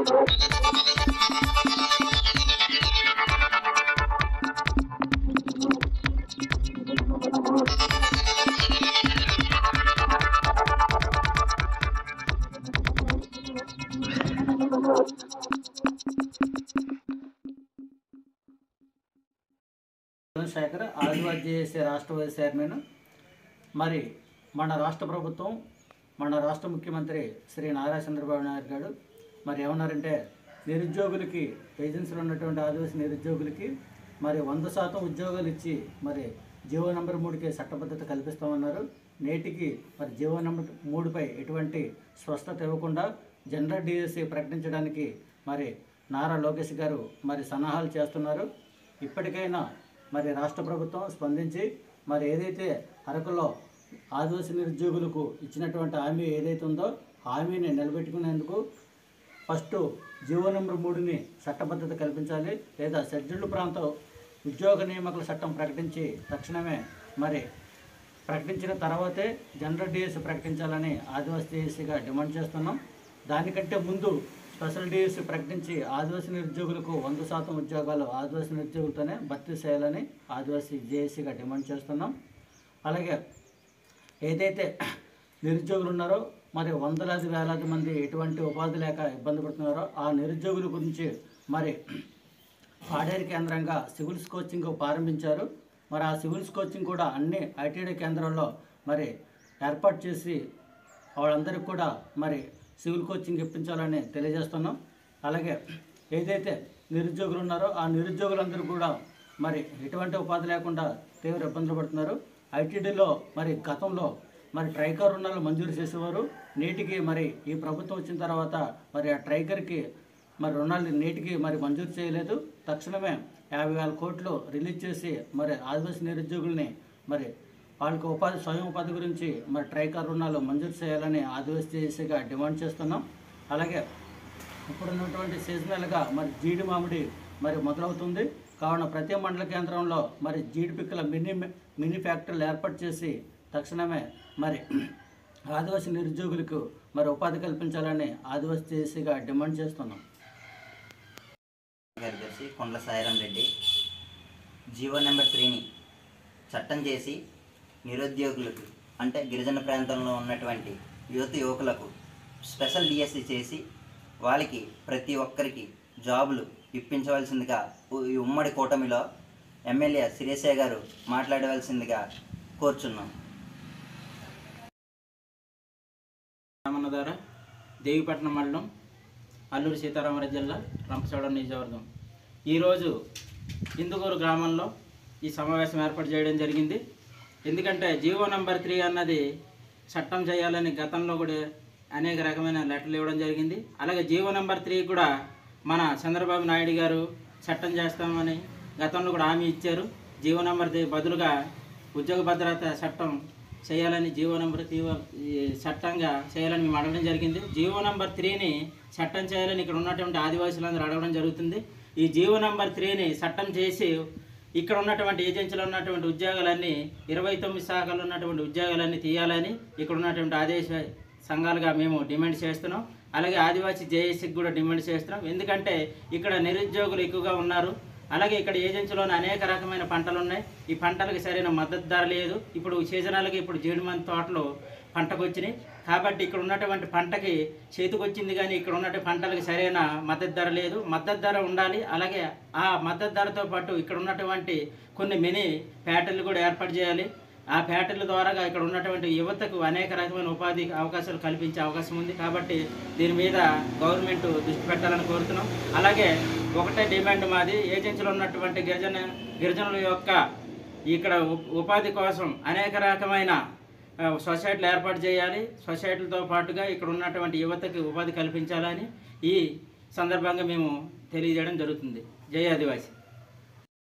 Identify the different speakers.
Speaker 1: చంద్రశేఖర్ ఆదివాసీ JAC రాష్ట్ర vice chairman. మరి మన రాష్ట్ర ప్రభుత్వం, మన రాష్ట్ర ముఖ్యమంత్రి శ్రీ నారా చంద్రబాబు నాయుడు గారు మరి ఏమన్నారంటే, నిరుద్యోగులకి, ఏజెన్సీలో ఉన్నటువంటి ఆదివాసీ నిరుద్యోగులకి మరి 100% ఉద్యోగాలు ఇచ్చి మరి జీవో నెంబర్ 3కి చట్టబద్ధత కల్పిస్తామన్నారు. నేటికి మరి జీవో నెంబర్ 3పై ఎటువంటి స్పష్టత ఇవ్వకుండా జనరల్ డిఎస్సి ప్రకటించడానికి మరి నారా లోకేష్ గారు మరి సన్నాహాలు చేస్తున్నారు. ఇప్పటికైనా మరి రాష్ట్ర ప్రభుత్వం స్పందించి మరి ఏదైతే అరకులో ఆదివాసీ నిరుద్యోగులకు ఇచ్చినటువంటి హామీ ఏదైతే ఉందో హామీని నిలబెట్టుకునేందుకు ఫస్ట్ జీవో నెంబర్ 3ని చట్టబద్ధత కల్పించాలి, లేదా షెడ్యూల్డ్ ప్రాంత ఉద్యోగ నియామకుల చట్టం ప్రకటించి తక్షణమే మరి ప్రకటించిన తర్వాతే జనరల్ డిఎస్సి ప్రకటించాలని ఆదివాసీ జేఏసీగా డిమాండ్ చేస్తున్నాం. దానికంటే ముందు స్పెషల్ డిఎస్సి ప్రకటించి ఆదివాసీ నిరుద్యోగులకు 100% ఉద్యోగాలు ఆదివాసీ నిరుద్యోగులతోనే భర్తీ చేయాలని ఆదివాసీ జేఏసీగా డిమాండ్ చేస్తున్నాం. అలాగే ఏదైతే నిరుద్యోగులు ఉన్నారో మరి వందలాది వేలాది మంది ఎటువంటి ఉపాధి లేక ఇబ్బంది పడుతున్నారో ఆ నిరుద్యోగుల గురించి మరి పాడేరు కేంద్రంగా సివిల్స్ కోచింగ్ ప్రారంభించారు. మరి ఆ సివిల్స్ కోచింగ్ కూడా అన్ని ఐటీడీ కేంద్రాల్లో మరి ఏర్పాటు చేసి వాళ్ళందరికీ కూడా మరి సివిల్ కోచింగ్ ఇప్పించాలని తెలియజేస్తున్నాం. అలాగే ఏదైతే నిరుద్యోగులు ఉన్నారో ఆ నిరుద్యోగులందరూ కూడా మరి ఎటువంటి ఉపాధి లేకుండా తీవ్ర ఇబ్బందులు పడుతున్నారు. ఐటీడీలో మరి గతంలో మరి ట్రైకర్ రుణాలు మంజూరు చేసేవారు. నేటికి మరి ఈ ప్రభుత్వం వచ్చిన తర్వాత మరి ఆ ట్రైకర్కి మరి రుణాలు నేటికి మరి మంజూరు చేయలేదు. తక్షణమే 50,000 కోట్లు రిలీజ్ చేసి మరి ఆదివాసీ నిరుద్యోగుల్ని మరి వాళ్ళకి ఉపాధి, స్వయం ఉపాధి గురించి మరి ట్రైకర్ రుణాలు మంజూరు చేయాలని ఆదివాసీ జేఏసీగా డిమాండ్ చేస్తున్నాం. అలాగే ఇప్పుడున్నటువంటి సీజనల్గా మరి జీడి మామిడి మరి మొదలవుతుంది. కావున ప్రతి మండల కేంద్రంలో మరి జీడి పిక్కల మినీ ఫ్యాక్టరీలు ఏర్పాటు చేసి తక్షణమే మరి ఆదివాసీ నిరుద్యోగులకు మరి ఉపాధి కల్పించాలని ఆదివాసీ జేఏసీగా డిమాండ్ చేస్తున్నాం.
Speaker 2: కార్యదర్శి కొండల సాయిరాం రెడ్డి. జీవో నెంబర్ 3ని చట్టం చేసి నిరుద్యోగులకు అంటే గిరిజన ప్రాంతంలో ఉన్నటువంటి యువకులకు స్పెషల్ డిఎస్సి చేసి వాళ్ళకి ప్రతి ఒక్కరికి జాబులు ఇప్పించవలసిందిగా ఈ ఉమ్మడి కూటమిలో ఎమ్మెల్యే సిరేసే గారు మాట్లాడవలసిందిగా కోరుచున్నాం.
Speaker 3: రామన్నదార, దేవిపట్నం మండలం, అల్లూరి సీతారామరాజు జిల్లా, రంపచోడవరం నియోజకవర్గం. ఈరోజు ఇందుకూరు గ్రామంలో ఈ సమావేశం ఏర్పాటు చేయడం జరిగింది. ఎందుకంటే జీవో నెంబర్ 3 అన్నది చట్టం చేయాలని గతంలో కూడా అనేక రకమైన లెటర్లు ఇవ్వడం జరిగింది. అలాగే జీవో నెంబర్ 3 కూడా మన చంద్రబాబు నాయుడు గారు చట్టం చేస్తామని గతంలో కూడా హామీ ఇచ్చారు. జీవో నెంబర్ 3 బదులుగా ఉద్యోగ భద్రత చట్టం చేయాలని జీవో నెంబర్ 3 చట్టంగా చేయాలని మేము అడగడం జరిగింది. జీవో నెంబర్ 3ని చట్టం చేయాలని ఇక్కడ ఉన్నటువంటి ఆదివాసులందరూ అడగడం జరుగుతుంది. ఈ జీవో నెంబర్ 3ని చట్టం చేసి ఇక్కడ ఉన్నటువంటి ఏజెన్సీలో ఉన్నటువంటి ఉద్యోగాలన్నీ 29 శాఖలు ఉన్నటువంటి ఉద్యోగాలన్నీ తీయాలని ఇక్కడ ఉన్నటువంటి ఆదివాసీ సంఘాలుగా మేము డిమాండ్ చేస్తున్నాం. అలాగే ఆదివాసీ జేఏసీకి కూడా డిమాండ్ చేస్తున్నాం. ఎందుకంటే ఇక్కడ నిరుద్యోగులు ఎక్కువగా ఉన్నారు. అలాగే ఇక్కడ ఏజెన్సీలోని అనేక రకమైన పంటలు ఉన్నాయి. ఈ పంటలకు సరైన మద్దతు ధర లేదు. ఇప్పుడు సీజనల్గా ఇప్పుడు జీడిమంది తోటలు పంటకు వచ్చినాయి. కాబట్టి ఇక్కడ ఉన్నటువంటి పంటకి చేతికొచ్చింది, కానీ ఇక్కడ ఉన్నటువంటి పంటలకు సరైన మద్దతు ధర లేదు. మద్దతు ధర ఉండాలి. అలాగే ఆ మద్దతు ధరతో పాటు ఇక్కడ ఉన్నటువంటి కొన్ని మినీ ఫ్యాక్టరీలు కూడా ఏర్పాటు చేయాలి. ఆ ఫ్యాక్టరీల ద్వారా ఇక్కడ ఉన్నటువంటి యువతకు అనేక రకమైన ఉపాధి అవకాశాలు కల్పించే అవకాశం ఉంది. కాబట్టి దీని మీద గవర్నమెంట్ దృష్టి పెట్టాలని కోరుతున్నాం. అలాగే ఒకటే డిమాండ్ మాది, ఏజెన్సీలో ఉన్నటువంటి గిరిజనుల యొక్క ఇక్కడ ఉపాధి కోసం అనేక రకమైన సొసైటీలు ఏర్పాటు చేయాలి. సొసైటీలతో పాటుగా ఇక్కడ ఉన్నటువంటి యువతకి ఉపాధి కల్పించాలని ఈ సందర్భంగా మేము తెలియజేయడం జరుగుతుంది. జై ఆదివాసీ.